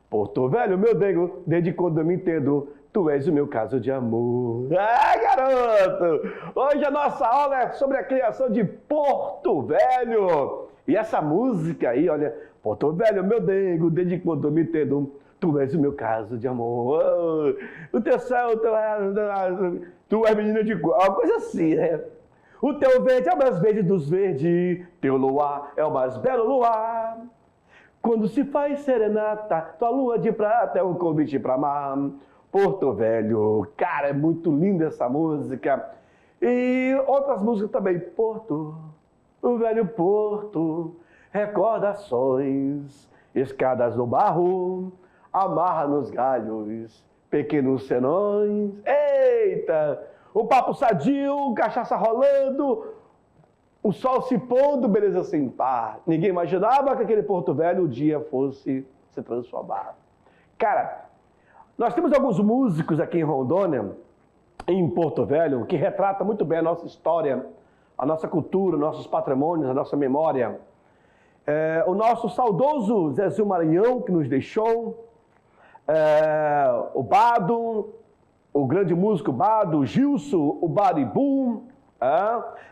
Porto Velho, meu dengo, desde quando eu me entendo, tu és o meu caso de amor. Ah, garoto! Hoje a nossa aula é sobre a criação de Porto Velho. E essa música aí, olha, Porto Velho, meu dengo, desde quando eu me entendo, tu és o meu caso de amor. Oh, o teu céu, tu és menina de cor, uma coisa assim, né? O teu verde é o mais verde dos verdes, teu luar é o mais belo luar. Quando se faz serenata, tua lua de prata é um convite pra amar. Porto Velho, cara, é muito linda essa música. E outras músicas também. Porto, o velho Porto, recordações, escadas no barro, amarra nos galhos, pequenos senões. Eita! O papo sadio, cachaça rolando, o sol se pondo, beleza sem par. Ninguém imaginava que aquele Porto Velho um dia fosse se transformar. Cara, nós temos alguns músicos aqui em Rondônia, em Porto Velho, que retratam muito bem a nossa história, a nossa cultura, nossos patrimônios, a nossa memória. O nosso saudoso Zezinho Maranhão, que nos deixou, o Bado, o grande músico Bado, Gilson, o Baribum,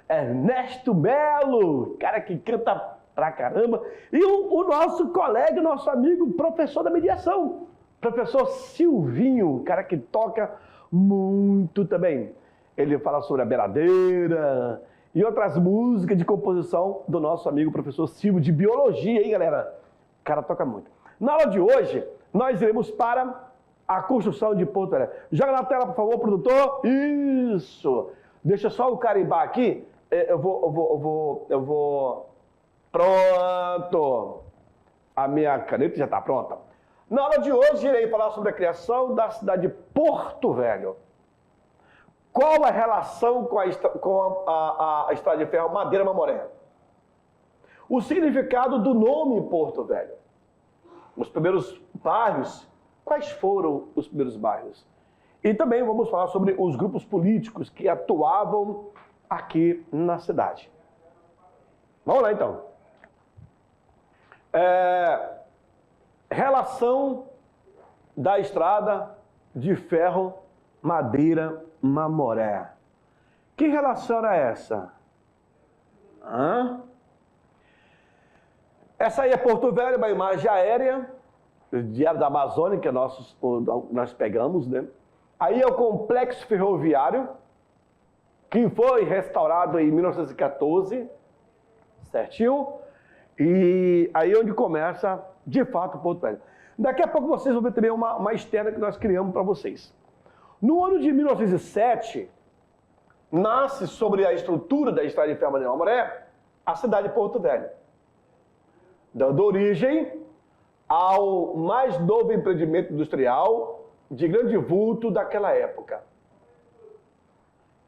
Ernesto Melo, cara que canta pra caramba, e o nosso colega, nosso amigo, professor da mediação, professor Silvinho, cara que toca muito também. Ele fala sobre a beiradeira e outras músicas de composição do nosso amigo professor Silvio, de biologia, hein, galera? O cara toca muito. Na aula de hoje, nós iremos para a construção de Porto Velho. Joga na tela, por favor, produtor. Isso! Deixa só o carimbar aqui. Eu vou... Pronto! A minha caneta já está pronta. Na aula de hoje, irei falar sobre a criação da cidade de Porto Velho. Qual a relação com a estrada de ferro Madeira Mamoré? O significado do nome Porto Velho. Os primeiros bairros. Quais foram os primeiros bairros? E também vamos falar sobre os grupos políticos que atuavam aqui na cidade. Vamos lá, então. Relação da estrada de ferro Madeira Mamoré. Que relação era essa? Essa aí é Porto Velho, uma imagem aérea, Diário da Amazônia, que nós pegamos, né? Aí é o complexo ferroviário, que foi restaurado em 1914, certinho? E aí é onde começa, de fato, o Porto Velho. Daqui a pouco vocês vão ver também uma externa que nós criamos para vocês. No ano de 1907, nasce sobre a estrutura da estrada de ferro Madeira Mamoré a cidade de Porto Velho, dando origem ao mais novo empreendimento industrial de grande vulto daquela época.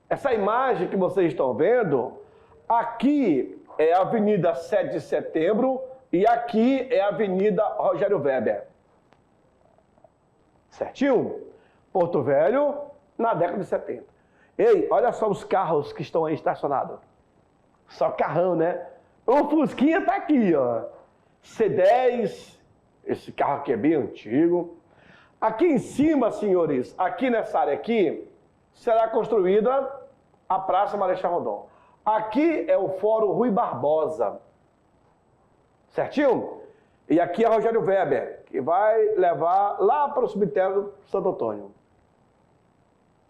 Essa imagem que vocês estão vendo, aqui é a Avenida 7 de Setembro e aqui é a Avenida Rogério Weber. Certinho? Porto Velho, na década de 70. Ei, olha só os carros que estão aí estacionados. Só carrão, né? O Fusquinha tá aqui, ó. C10... Esse carro aqui é bem antigo. Aqui em cima, senhores, aqui nessa área aqui, será construída a Praça Marechal Rondon. Aqui é o Fórum Rui Barbosa. Certinho? E aqui é Rogério Weber, que vai levar lá para o cemitério Santo Antônio.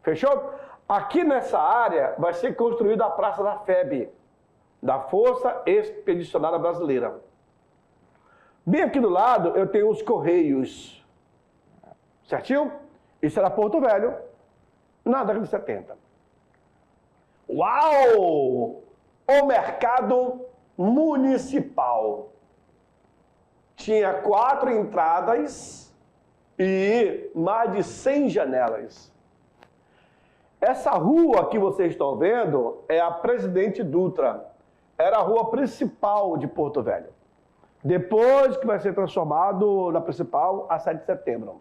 Fechou? Aqui nessa área vai ser construída a Praça da FEB, da Força Expedicionária Brasileira. Bem aqui do lado eu tenho os Correios, certinho? Isso era Porto Velho, na década de 70. Uau! O mercado municipal. Tinha 4 entradas e mais de 100 janelas. Essa rua que vocês estão vendo é a Presidente Dutra. Era a rua principal de Porto Velho. Depois que vai ser transformado na principal, a 7 de setembro.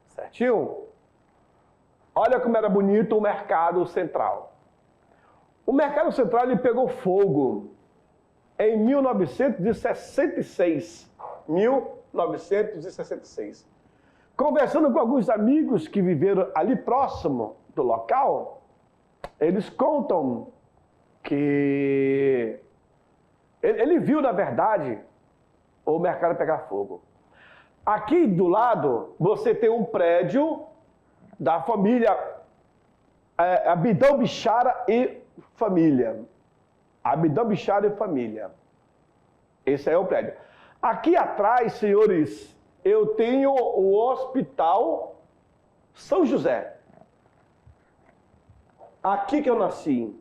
Certinho? Olha como era bonito o Mercado Central. O Mercado Central ele pegou fogo em 1966. 1966. Conversando com alguns amigos que viveram ali próximo do local, eles contam que ele viu, na verdade, o mercado pegar fogo. Aqui do lado, você tem um prédio da família Abidão Bichara e família. Abidão Bichara e família. Esse aí é o prédio. Aqui atrás, senhores, eu tenho o Hospital São José. Aqui que eu nasci.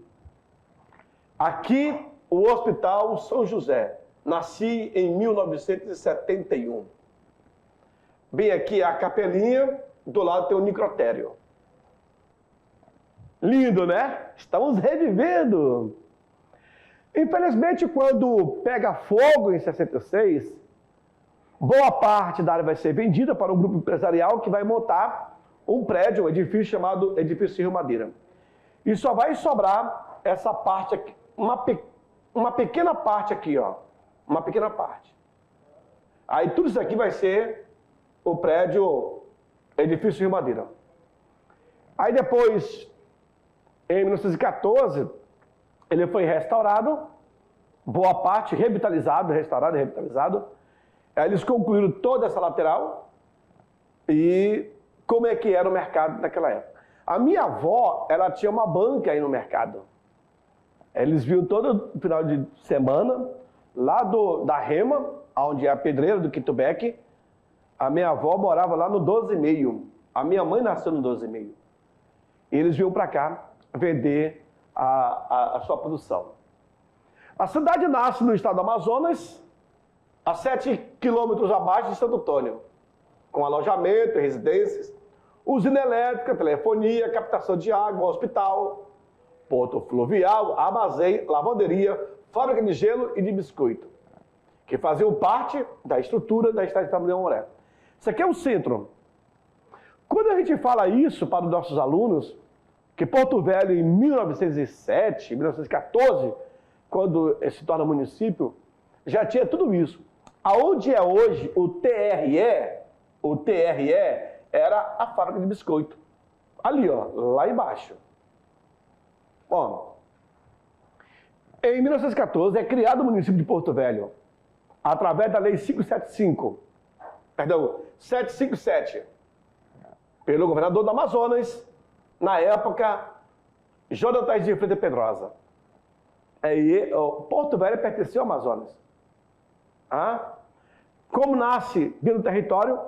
Aqui, o Hospital São José. Nasci em 1971. Bem aqui a capelinha, do lado tem o necrotério. Lindo, né? Estamos revivendo. Infelizmente, quando pega fogo em 66, boa parte da área vai ser vendida para um grupo empresarial que vai montar um prédio, um edifício chamado Edifício Rio Madeira. E só vai sobrar essa parte aqui, uma pequena parte aqui, ó. Uma pequena parte. Aí tudo isso aqui vai ser o prédio Edifício Rio Madeira. Aí depois, em 1914, ele foi restaurado, boa parte revitalizado, restaurado e revitalizado. Aí eles concluíram toda essa lateral e como é que era o mercado naquela época. A minha avó, ela tinha uma banca aí no mercado. Eles viam todo final de semana, lá da Rema, onde é a pedreira do Quitubeque. A minha avó morava lá no 12,5. A minha mãe nasceu no 12,5. E eles vinham para cá vender a sua produção. A cidade nasce no estado do Amazonas, a 7 quilômetros abaixo de Santo Antônio, com alojamento, residências, usina elétrica, telefonia, captação de água, hospital, porto fluvial, armazém, lavanderia, fábrica de gelo e de biscoito, que faziam parte da estrutura da estrada de Itabuna-Moré. Isso aqui é o centro. Quando a gente fala isso para os nossos alunos, que Porto Velho, em 1907, 1914, quando se torna município, já tinha tudo isso. Aonde é hoje o TRE era a fábrica de biscoito. Ali, ó, lá embaixo. Bom, em 1914 é criado o município de Porto Velho, através da Lei 757, pelo governador do Amazonas, na época, Jonatas de Freitas Pedrosa. Porto Velho pertenceu ao Amazonas. Como nasce dentro do território,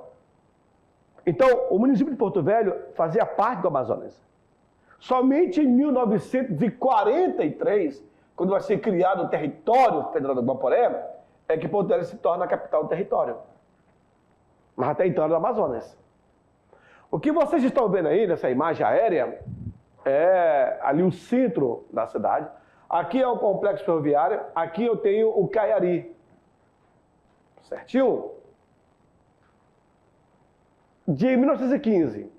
então o município de Porto Velho fazia parte do Amazonas. Somente em 1943, quando vai ser criado o território federal do Guaporé, é que Porto Velho se torna a capital do território. Mas até então era do Amazonas. O que vocês estão vendo aí nessa imagem aérea é ali o centro da cidade. Aqui é o complexo ferroviário, aqui eu tenho o Caiari. Certinho? De 1915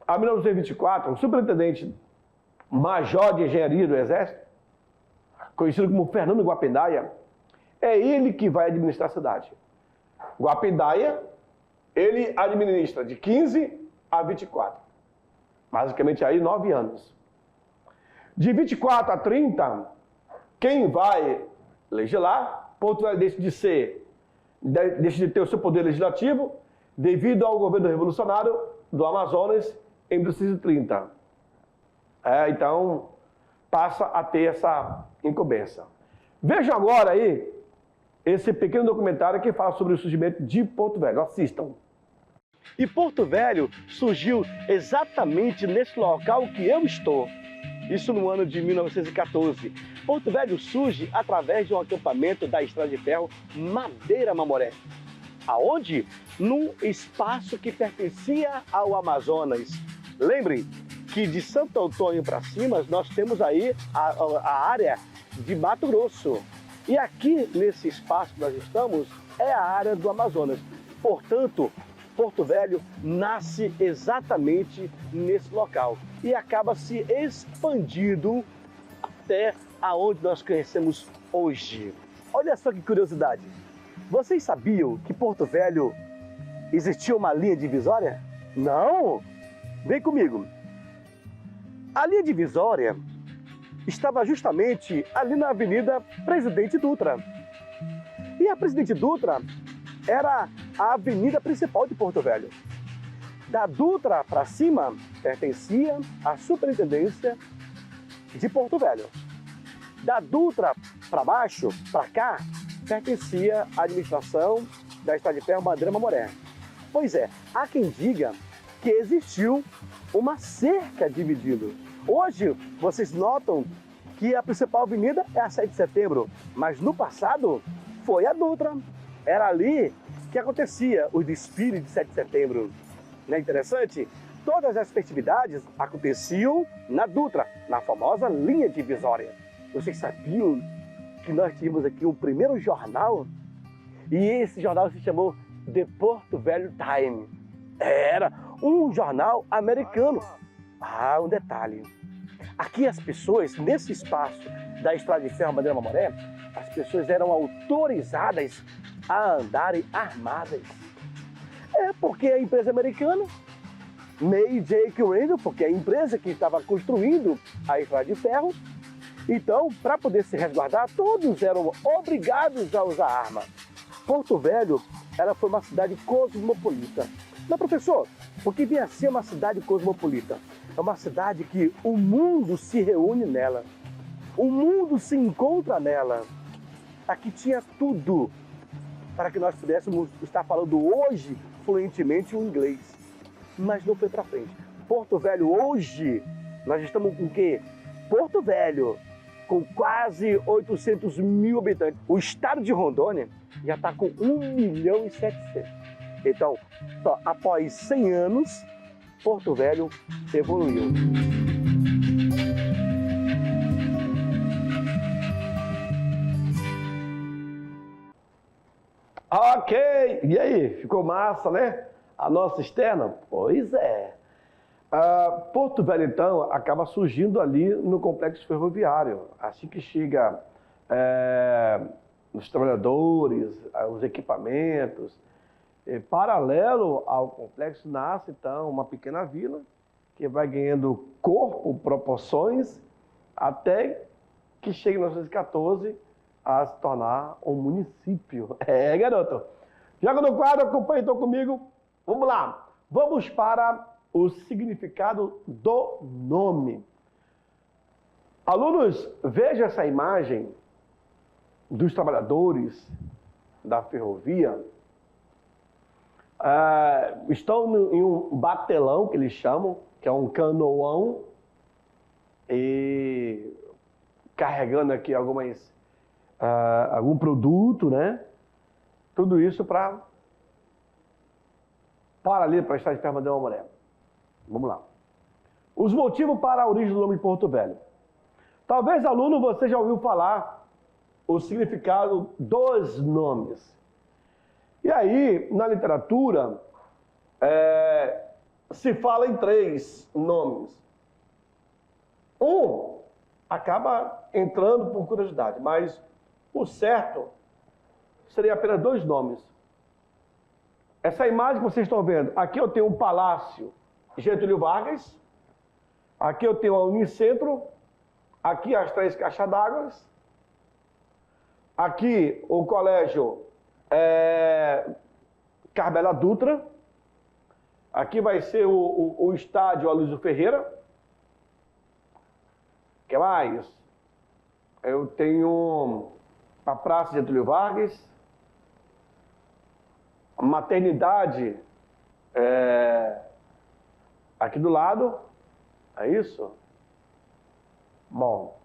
a 1924, o superintendente major de engenharia do Exército, conhecido como Fernando Guapendaia, é ele que vai administrar a cidade. Guapendaia, ele administra de 15 a 24. Basicamente aí 9 anos. De 24 a 30, quem vai legislar, Porto Velho deixa de ter o seu poder legislativo devido ao governo revolucionário do Amazonas em 1930. Então, passa a ter essa incumbência. Vejam agora aí esse pequeno documentário que fala sobre o surgimento de Porto Velho. Assistam. E Porto Velho surgiu exatamente nesse local que eu estou. Isso no ano de 1914. Porto Velho surge através de um acampamento da Estrada de Ferro Madeira-Mamoré. Aonde? Num espaço que pertencia ao Amazonas. Lembrem que de Santo Antônio para cima nós temos aí a área de Mato Grosso. E aqui nesse espaço que nós estamos é a área do Amazonas. Portanto, Porto Velho nasce exatamente nesse local e acaba se expandindo até aonde nós conhecemos hoje. Olha só que curiosidade. Vocês sabiam que Porto Velho existia uma linha divisória? Não? Vem comigo. A linha divisória estava justamente ali na Avenida Presidente Dutra. E a Presidente Dutra era a avenida principal de Porto Velho. Da Dutra para cima, pertencia à Superintendência de Porto Velho. Da Dutra para baixo, para cá, pertencia à administração da Estrada de Ferro Madureira Mamoré. Pois é, há quem diga que existiu uma cerca dividindo. Hoje, vocês notam que a principal avenida é a 7 de setembro, mas no passado foi a Dutra. Era ali que acontecia o desfile de 7 de setembro. Não é interessante? Todas as festividades aconteciam na Dutra, na famosa linha divisória. Vocês sabiam que nós tínhamos aqui o primeiro jornal? E esse jornal se chamou The Porto Velho Time. Era um jornal americano. Ah, um detalhe. Aqui as pessoas, nesse espaço da Estrada de Ferro Madureira Mamoré, as pessoas eram autorizadas a andarem armadas. É porque a empresa americana, May J. Randall, porque é a empresa que estava construindo a Estrada de Ferro, então, para poder se resguardar, todos eram obrigados a usar arma. Porto Velho, ela foi uma cidade cosmopolita. Mas, professor, o que vem a ser uma cidade cosmopolita? É uma cidade que o mundo se reúne nela. O mundo se encontra nela. Aqui tinha tudo para que nós pudéssemos estar falando hoje fluentemente o inglês. Mas não foi para frente. Porto Velho hoje, nós estamos com o quê? Porto Velho, com quase 800 mil habitantes. O estado de Rondônia já está com 1.700.000. Então, só após 100 anos, Porto Velho evoluiu. Ok, e aí, ficou massa, né? A nossa externa? Pois é. Porto Velho, então, acaba surgindo ali no complexo ferroviário. Assim que chega os trabalhadores, os equipamentos, paralelo ao complexo nasce, então, uma pequena vila que vai ganhando corpo, proporções, até que chega em 1914 a se tornar um município. É, garoto. Joga no quadro, acompanha então comigo. Vamos lá. Vamos para o significado do nome. Alunos, vejam essa imagem dos trabalhadores da ferrovia. Estão em um batelão, que eles chamam, que é um canoão, e carregando aqui algum produto, né? Tudo isso para ali, para a Estrada de Ferro Madureira Mamoré. Vamos lá. Os motivos para a origem do nome de Porto Velho. Talvez, aluno, você já ouviu falar o significado dos nomes. E aí, na literatura, se fala em 3 nomes. Um acaba entrando por curiosidade, mas o certo seria apenas 2 nomes. Essa imagem que vocês estão vendo, aqui eu tenho um palácio Getúlio Vargas, aqui eu tenho a Unicentro, aqui as 3 caixas d'água, aqui o colégio Carmela Dutra, aqui vai ser o estádio Aloysio Ferreira. O que mais? Eu tenho a Praça Getúlio Vargas, a maternidade aqui do lado, é isso? Bom,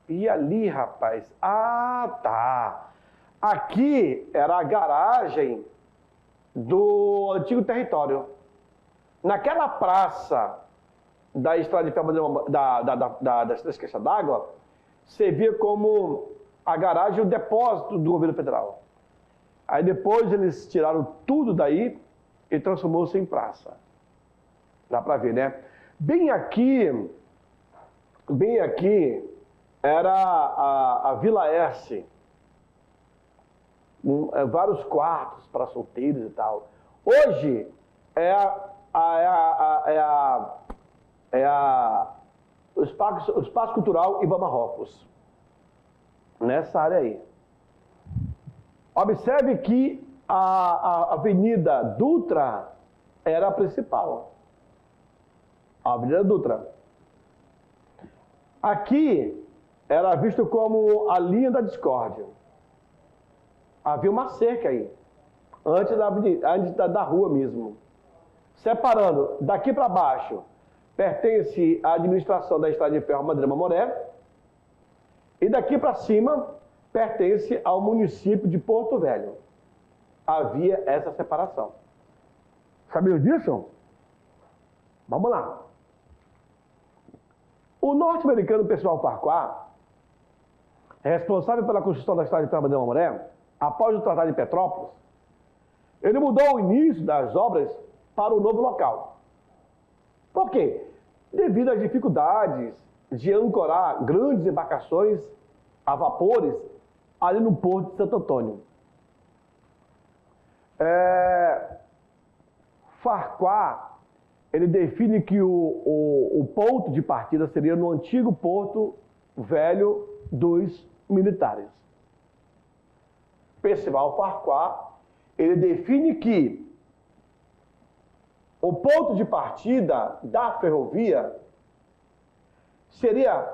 e ali, rapaz? Ah, tá. Aqui era a garagem do antigo território. Naquela praça da Estrada de Ferro das 3 caixas d'água, servia como a garagem e o depósito do governo federal. Aí depois eles tiraram tudo daí e transformou-se em praça. Dá para ver, né? Bem aqui era a Vila S. vários quartos para solteiros e tal. Hoje é o Espaço Cultural Ivan Marrocos, nessa área aí. Observe que a Avenida Dutra era a principal. A Avenida Dutra. Aqui era visto como a linha da discórdia. Havia uma cerca aí, antes da rua mesmo. Separando, daqui para baixo, pertence à administração da Estrada de Ferro Madureira Mamoré, e daqui para cima, pertence ao município de Porto Velho. Havia essa separação. Sabiam disso? Vamos lá. O norte-americano Percival Farquhar, responsável pela construção da Estrada de Ferro Madureira Mamoré, após o Tratado de Petrópolis, ele mudou o início das obras para o novo local. Por quê? Devido às dificuldades de ancorar grandes embarcações a vapores ali no porto de Santo Antônio. Farquhar, ele define que o ponto de partida seria no antigo Porto Velho dos Militares. Percival Farquhar, ele define que o ponto de partida da ferrovia seria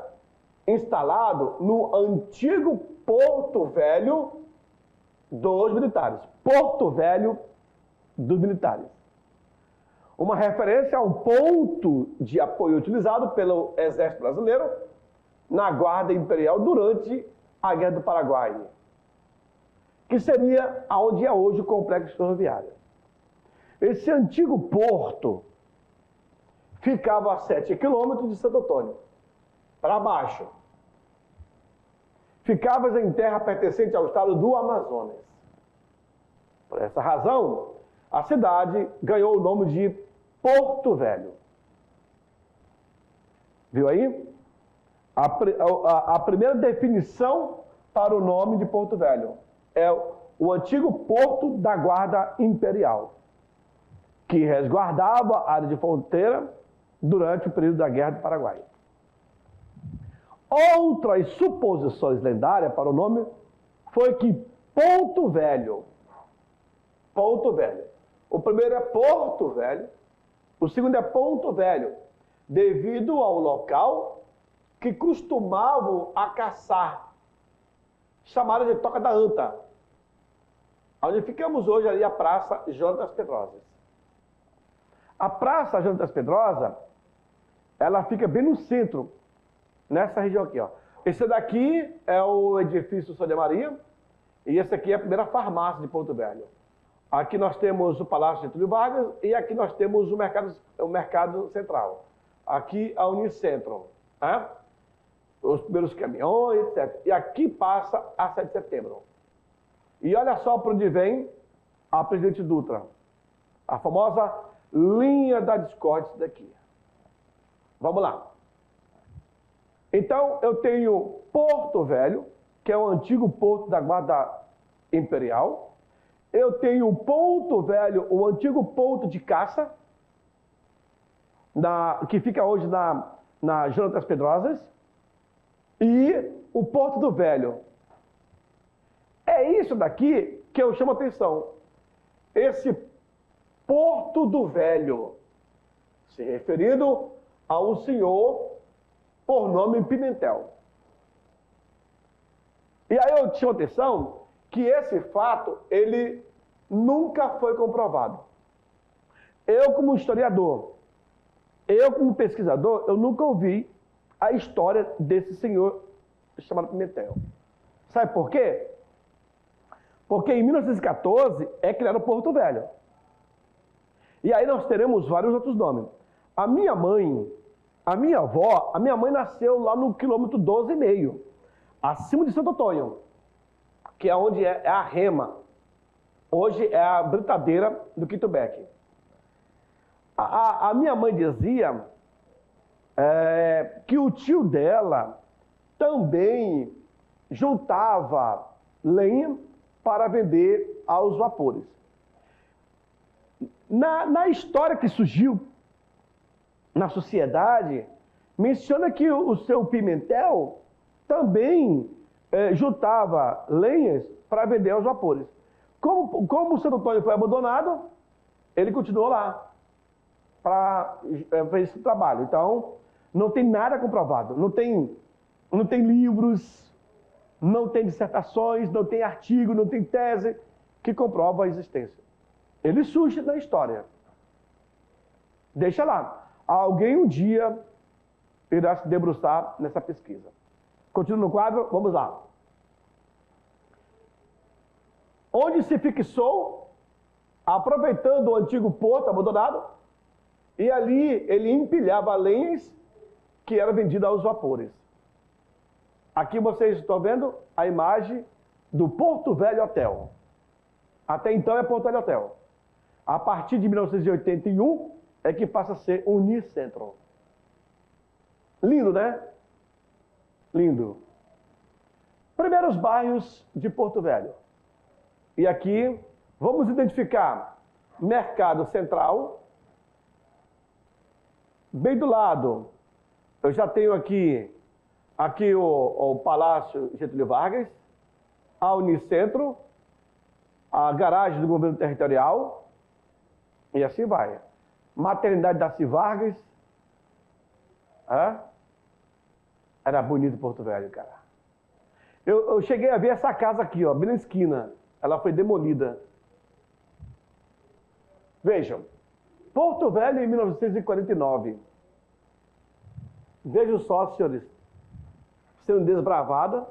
instalado no antigo Porto Velho dos Militares. Porto Velho dos Militares. Uma referência a um ponto de apoio utilizado pelo Exército Brasileiro na Guarda Imperial durante a Guerra do Paraguai, que seria onde é hoje o complexo ferroviário. Esse antigo porto ficava a 7 quilômetros de Santo Antônio, para baixo. Ficava em terra pertencente ao estado do Amazonas. Por essa razão, a cidade ganhou o nome de Porto Velho. Viu aí? A primeira definição para o nome de Porto Velho é o antigo porto da Guarda Imperial, que resguardava a área de fronteira durante o período da Guerra do Paraguai. Outras suposições lendárias para o nome foi que Porto Velho. O primeiro é Porto Velho, o segundo é Ponto Velho, devido ao local que costumavam a caçar, chamada de Toca da Anta, onde ficamos hoje ali a Praça João das Pedrosas. A Praça João das Pedrosas, ela fica bem no centro, nessa região aqui, ó. Esse daqui é o edifício São de Maria, e esse aqui é a primeira farmácia de Porto Velho. Aqui nós temos o Palácio de Getúlio Vargas e aqui nós temos o Mercado Central. Aqui a Unicentro, né? Os primeiros caminhões, etc. E aqui passa a 7 de setembro. E olha só para onde vem a Presidente Dutra. A famosa linha da discórdia daqui. Vamos lá. Então, eu tenho Porto Velho, que é o antigo porto da Guarda Imperial. Eu tenho Ponto Velho, o antigo ponto de caça, que fica hoje na João das Pedrosas. E o Porto do Velho. É isso daqui que eu chamo a atenção. Esse Porto do Velho, se referindo a um senhor por nome Pimentel. E aí eu chamo a atenção que esse fato, ele nunca foi comprovado. Eu, como historiador, eu, como pesquisador, eu nunca ouvi a história desse senhor chamado Pimentel. Sabe por quê? Porque em 1914 é criado o Porto Velho. E aí nós teremos vários outros nomes. A minha mãe nasceu lá no quilômetro 12,5, acima de Santo Antônio, que é onde é a Rema. Hoje é a Britadeira do Quitubeque. A minha mãe dizia que o tio dela também juntava lenha para vender aos vapores. Na história que surgiu na sociedade, menciona que o seu Pimentel também juntava lenhas para vender aos vapores. Como o Santo Antônio foi abandonado, ele continuou lá para fazer esse trabalho. Então, não tem nada comprovado. Não tem livros, não tem dissertações, não tem artigo, não tem tese que comprova a existência. Ele surge na história. Deixa lá. Alguém um dia irá se debruçar nessa pesquisa. Continua no quadro, vamos lá. Onde se fixou, aproveitando o antigo porto abandonado, e ali ele empilhava lenhas que eram vendidas aos vapores. Aqui vocês estão vendo a imagem do Porto Velho Hotel. Até então é Porto Velho Hotel. A partir de 1981 é que passa a ser Unicentro. Lindo, né? Lindo. Primeiros bairros de Porto Velho. E aqui vamos identificar Mercado Central. Bem do lado, eu já tenho aqui o Palácio Getúlio Vargas, a Unicentro, a garagem do governo territorial, e assim vai. Maternidade Darcy Vargas. Era bonito Porto Velho, cara. Eu cheguei a ver essa casa aqui, ó, bem na esquina. Ela foi demolida. Vejam, Porto Velho em 1949. Vejam só, senhores, sendo desbravada.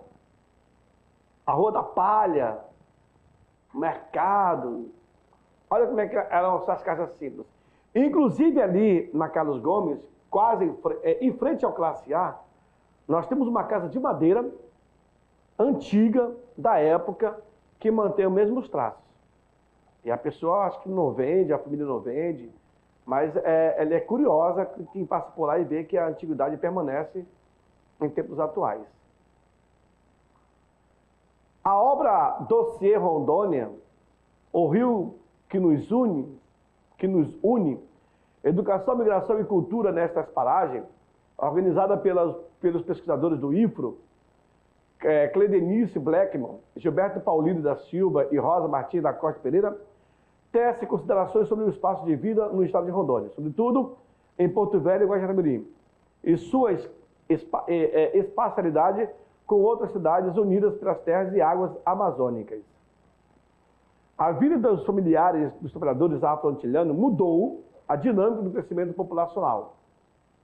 A Rua da Palha, mercado. Olha como é que eram essas casas simples. Inclusive ali na Carlos Gomes, quase em frente ao Classe A, nós temos uma casa de madeira antiga, da época, que mantém os mesmos traços. E a pessoa acho que não vende, a família não vende, mas ela é curiosa, quem passa por lá e vê que a antiguidade permanece em tempos atuais. A obra Dossiê Rondônia, o rio que nos une, Educação, Migração e Cultura nestas paragens, organizada pelos pesquisadores do IFRO, Cledenice Blackman, Gilberto Paulino da Silva e Rosa Martins da Costa Pereira, tece considerações sobre o espaço de vida no estado de Rondônia, sobretudo em Porto Velho e Guajará-Mirim, e sua espacialidade com outras cidades unidas pelas terras e águas amazônicas. A vida dos familiares dos trabalhadores afro-antilhanos mudou a dinâmica do crescimento populacional.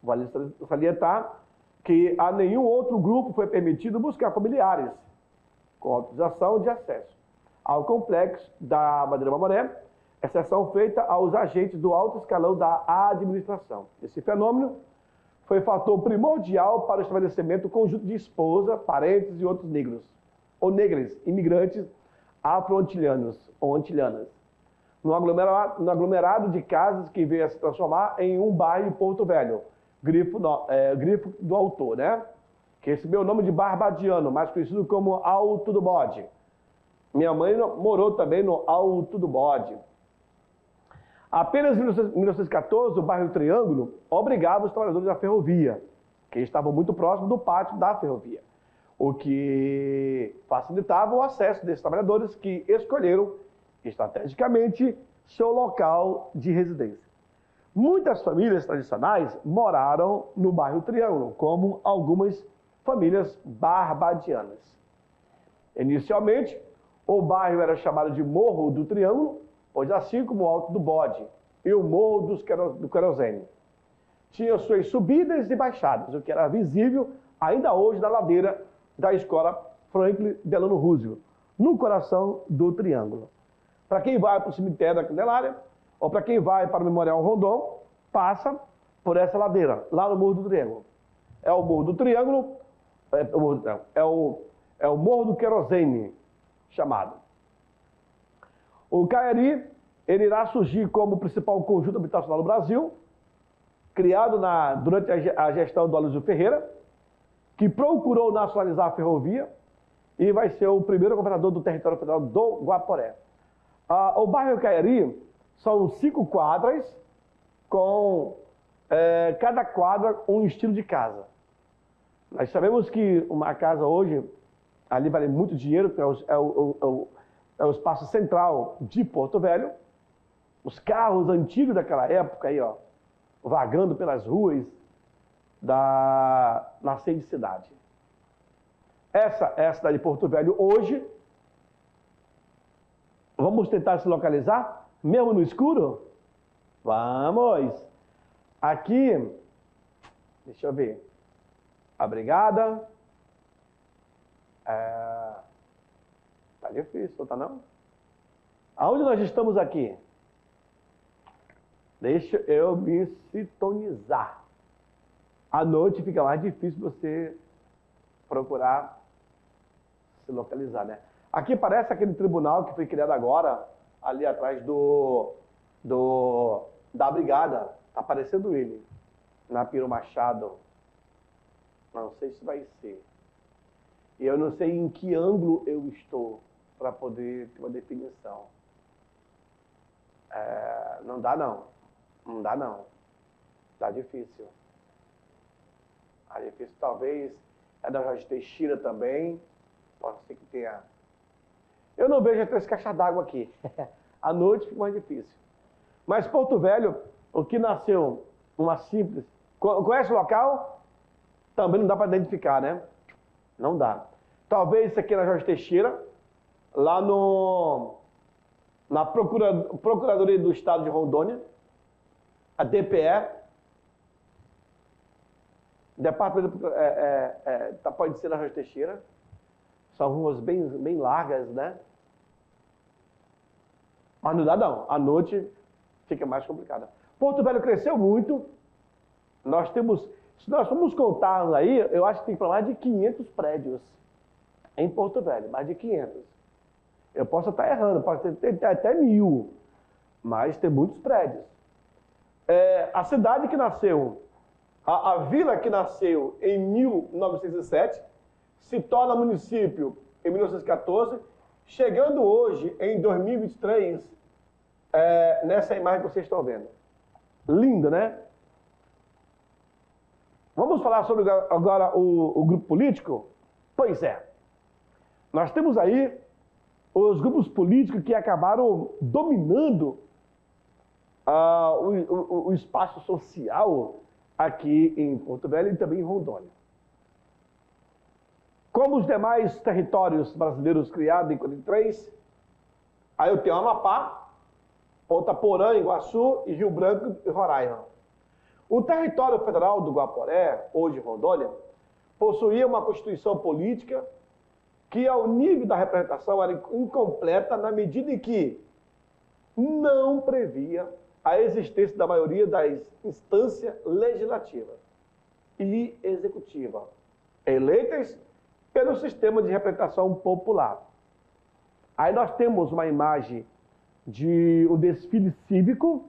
Vale salientar que a nenhum outro grupo foi permitido buscar familiares com autorização de acesso ao complexo da Madeira Mamoré, exceção feita aos agentes do alto escalão da administração. Esse fenômeno foi fator primordial para o estabelecimento do conjunto de esposa, parentes e outros negros, ou negras, imigrantes afro-antilhanos ou antilhanas, no aglomerado de casas que veio a se transformar em um bairro em Porto Velho, grifo do autor, né? Que recebeu o nome de Barbadiano, mais conhecido como Alto do Bode. Minha mãe morou também no Alto do Bode. Apenas em 1914, o bairro Triângulo obrigava os trabalhadores da ferrovia, que estavam muito próximos do pátio da ferrovia, o que facilitava o acesso desses trabalhadores que escolheram estrategicamente seu local de residência. Muitas famílias tradicionais moraram no bairro Triângulo, como algumas famílias barbadianas. Inicialmente, o bairro era chamado de Morro do Triângulo, pois assim como o Alto do Bode e o Morro do Querosene. Tinha suas subidas e baixadas, o que era visível ainda hoje na ladeira da escola Franklin Delano Roosevelt, no coração do Triângulo. Para quem vai para o cemitério da Candelária, ou para quem vai para o Memorial Rondon, passa por essa ladeira, lá no Morro do Triângulo. É o Morro do Triângulo, é o Morro do Querosene, chamado. O Caiari, ele irá surgir como principal conjunto habitacional do Brasil, criado durante a gestão do Aloysio Ferreira, que procurou nacionalizar a ferrovia e vai ser o primeiro governador do território federal do Guaporé. O bairro Caiari são 5 quadras, com cada quadra um estilo de casa. Nós sabemos que uma casa hoje, ali vale muito dinheiro, porque é o espaço central de Porto Velho. Os carros antigos daquela época aí, ó, vagando pelas ruas da nascente cidade. Essa é a cidade de Porto Velho hoje. Vamos tentar se localizar, mesmo no escuro? Vamos! Aqui, deixa eu ver. A brigada. Tá difícil, tá não? Aonde nós estamos aqui? Deixa eu me sintonizar. À noite fica mais difícil você procurar se localizar, né? Aqui parece aquele tribunal que foi criado agora, ali atrás da brigada. Tá aparecendo ele, na Piro Machado. Não sei se vai ser. E eu não sei em que ângulo eu estou para poder ter uma definição. Não dá não. Não dá não. Tá difícil. Tá difícil. Talvez é da Jorge Teixeira também. Pode ser que tenha. Eu não vejo até esse caixa d'água aqui. À noite fica mais difícil. Mas Porto Velho, o que nasceu uma simples... Conhece o local? Também não dá para identificar, né? Não dá. Talvez isso aqui na Jorge Teixeira, lá na Procuradoria do Estado de Rondônia, a DPE, Departamento, pode ser na Jorge Teixeira, são ruas bem largas, né? Mas não dá não, à noite fica mais complicada. Porto Velho cresceu muito, se nós formos contar aí, eu acho que tem para mais de 500 prédios em Porto Velho, mais de 500. Eu posso estar errando, pode ter até 1000, mas tem muitos prédios. A cidade que nasceu, a vila que nasceu em 1907, se torna município em 1914, chegando hoje, em 2023, nessa imagem que vocês estão vendo. Linda, né? Vamos falar sobre agora o grupo político? Pois é. Nós temos aí os grupos políticos que acabaram dominando o espaço social aqui em Porto Velho e também em Rondônia. Como os demais territórios brasileiros criados em 43, aí eu tenho Amapá, Ponta-Porã, Iguaçu e Rio Branco e Roraima. O território federal do Guaporé, hoje Rondônia, possuía uma constituição política que, ao nível da representação, era incompleta na medida em que não previa a existência da maioria das instâncias legislativas e executiva, eleitas pelo sistema de representação popular. Aí nós temos uma imagem de um desfile cívico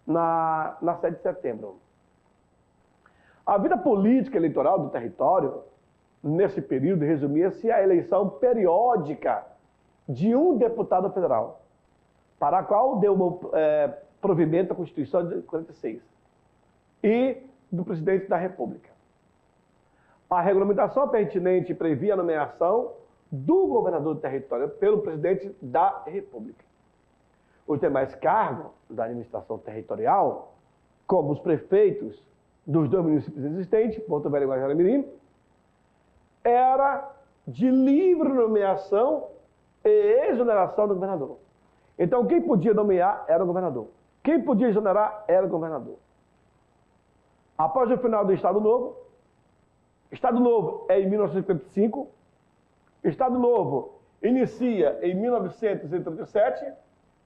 na 7 de setembro. A vida política eleitoral do território, nesse período, resumia-se à eleição periódica de um deputado federal, para a qual deu provimento à Constituição de 46, e do presidente da República. A regulamentação pertinente previa a nomeação do governador do território pelo presidente da República. Os demais cargos da administração territorial, como os prefeitos dos 2 municípios existentes, Porto Velho e Guajará-Mirim, era de livre nomeação e exoneração do governador. Então, quem podia nomear era o governador. Quem podia exonerar era o governador. Após o final do Estado Novo é em 1955, Estado Novo inicia em 1937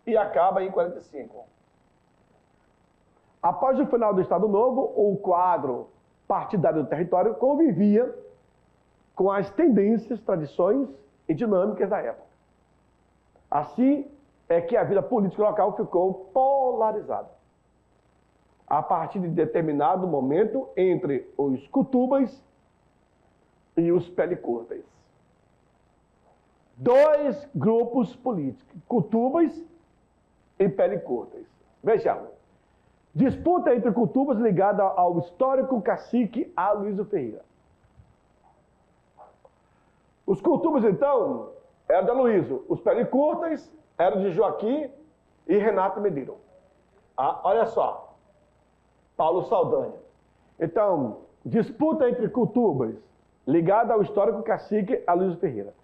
e acaba em 45. Após o final do Estado Novo, o quadro partidário do território convivia com as tendências, tradições e dinâmicas da época. Assim é que a vida política local ficou polarizada. A partir de determinado momento entre os cutubas e os pele curtas. dois grupos políticos, Cutubas e Pele-Curtas. Vejamos. Disputa entre Cutubas ligada ao histórico cacique Aloysio Ferreira. Os Cutubas, então, eram de Aloysio. Os Pele-Curtas eram de Joaquim e Renato Medeiros. Ah, olha só. Paulo Saldanha. Então, disputa entre Cutubas ligada ao histórico cacique Aloysio Ferreira.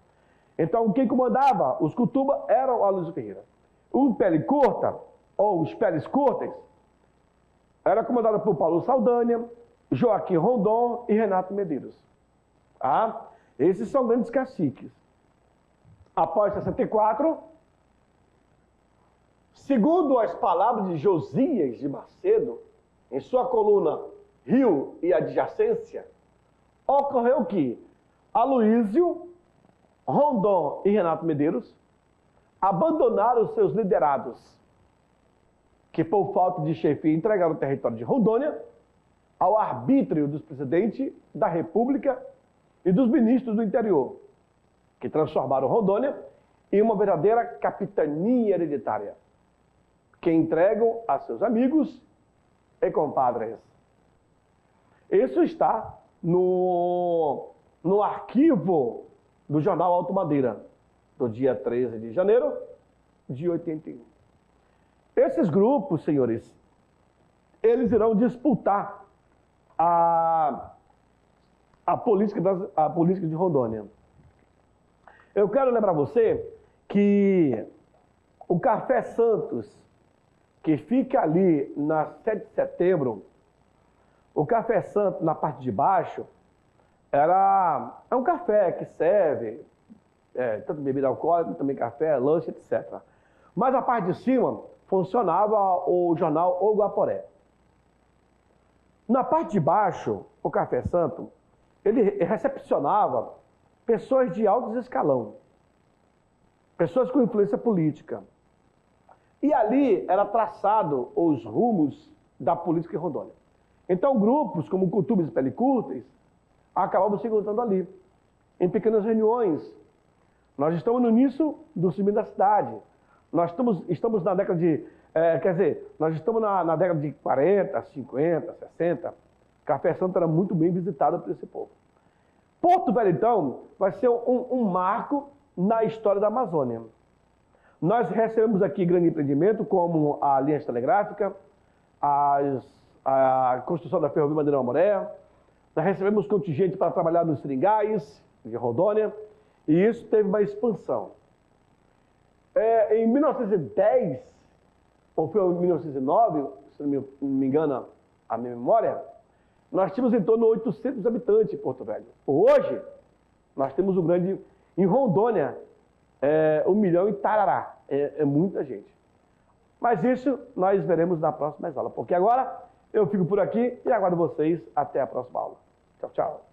Então, quem comandava os Cutubas era o Aloysio Ferreira. O Pele-Curta, ou os Peles Curtas, era comandado por Paulo Saldanha, Joaquim Rondon e Renato Medeiros. Ah, esses são grandes caciques. Após 64, segundo as palavras de Josias de Macedo, em sua coluna Rio e Adjacência, ocorreu que Aloysio, Rondon e Renato Medeiros abandonaram seus liderados, que por falta de chefia entregaram o território de Rondônia ao arbítrio dos presidentes da República e dos ministros do interior, que transformaram Rondônia em uma verdadeira capitania hereditária, que entregam a seus amigos e compadres. Isso está no arquivo do jornal Alto Madeira, do dia 13 de janeiro de 81. Esses grupos, senhores, eles irão disputar a política de Rondônia. Eu quero lembrar você que o Café Santos, que fica ali na 7 de setembro, o Café Santos, na parte de baixo, é um café que serve tanto bebida alcoólica, também café, lanche, etc. Mas a parte de cima funcionava o jornal O Guaporé. Na parte de baixo, o Café Santo, ele recepcionava pessoas de alto escalão, pessoas com influência política. E ali era traçado os rumos da política em Rondônia. Então, grupos como Cutubas e Pele-Curtas acabavam se encontrando ali, em pequenas reuniões. Nós estamos no início do surgimento da cidade. Nós estamos na década de... nós estamos na década de 40, 50, 60. Café Santo era muito bem visitado por esse povo. Porto Velho, então, vai ser um marco na história da Amazônia. Nós recebemos aqui grande empreendimento, como a linha telegráfica, a construção da ferrovia Madeira Amoré. Nós recebemos contingente para trabalhar nos seringais de Rondônia, e isso teve uma expansão. Em 1910, ou foi em 1909, se não me engana a minha memória, nós tínhamos em torno de 800 habitantes em Porto Velho. Hoje, nós temos um grande... Em Rondônia, 1 milhão em Tarará. É muita gente. Mas isso nós veremos na próxima aula, porque agora eu fico por aqui e aguardo vocês até a próxima aula. Tchau, tchau.